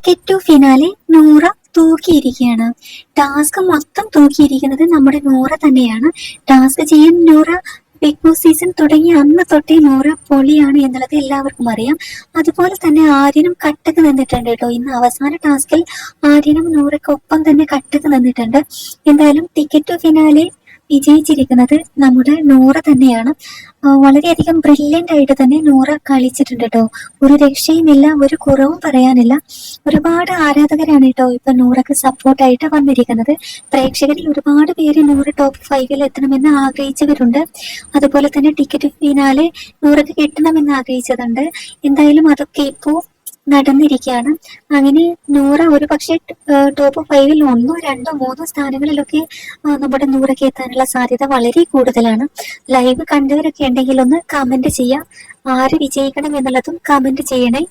Ticket to finale Noora തൂക്കിയിരിക്കുകയാണ്. Task മൊത്തം തൂക്കിയിരിക്കുന്നത് നമ്മുടെ നൂറ തന്നെയാണ്. ടാസ്ക് ചെയ്യാൻ നൂറ ബിഗ് ബോസ് സീസൺ തുടങ്ങിയ അന്ന് തൊട്ടേ നൂറ പൊളിയാണ് എന്നുള്ളത് എല്ലാവർക്കും അറിയാം. അതുപോലെ തന്നെ ആര്യനും കട്ടക്ക് നിന്നിട്ടുണ്ട് കേട്ടോ. ഇന്ന് അവസാന ടാസ്കിൽ ആര്യനും നൂറയ്ക്കൊപ്പം തന്നെ കട്ടക്ക് നിന്നിട്ടുണ്ട്. എന്തായാലും ടിക്കറ്റ് ടു ഫിനാലെ വിജയിച്ചിരിക്കുന്നത് നമ്മുടെ നൂറ തന്നെയാണ്. വളരെയധികം ബ്രില്യൻ്റ് ആയിട്ട് തന്നെ നൂറ കളിച്ചിട്ടുണ്ട് കേട്ടോ. ഒരു രക്ഷയുമില്ല, ഒരു കുറവും പറയാനില്ല. ഒരുപാട് ആരാധകരാണ് കേട്ടോ ഇപ്പൊ നൂറക്ക് സപ്പോർട്ടായിട്ട് വന്നിരിക്കുന്നത്. പ്രേക്ഷകരിൽ ഒരുപാട് പേര് നൂറ് ടോപ്പ് 5 എത്തണമെന്ന് ആഗ്രഹിച്ചവരുണ്ട്. അതുപോലെ തന്നെ ടിക്കറ്റ് ഫിനാലെ നൂറക്ക് കിട്ടണമെന്ന് ആഗ്രഹിച്ചതുണ്ട്. എന്തായാലും അതൊക്കെ ഇപ്പോ നടന്നിരിക്കുകയാണ്. അങ്ങനെ നൂറ ഒരു പക്ഷേ ടോപ്പ് 5 ഒന്നോ രണ്ടോ മൂന്നോ സ്ഥാനങ്ങളിലൊക്കെ നമ്മുടെ നൂറയ്ക്ക് എത്താനുള്ള സാധ്യത വളരെ കൂടുതലാണ്. ലൈവ് കണ്ടവരൊക്കെ ഉണ്ടെങ്കിൽ ഒന്ന് കമന്റ് ചെയ്യാം. ആര് വിജയിക്കണം എന്നുള്ളതും കമന്റ് ചെയ്യണേ.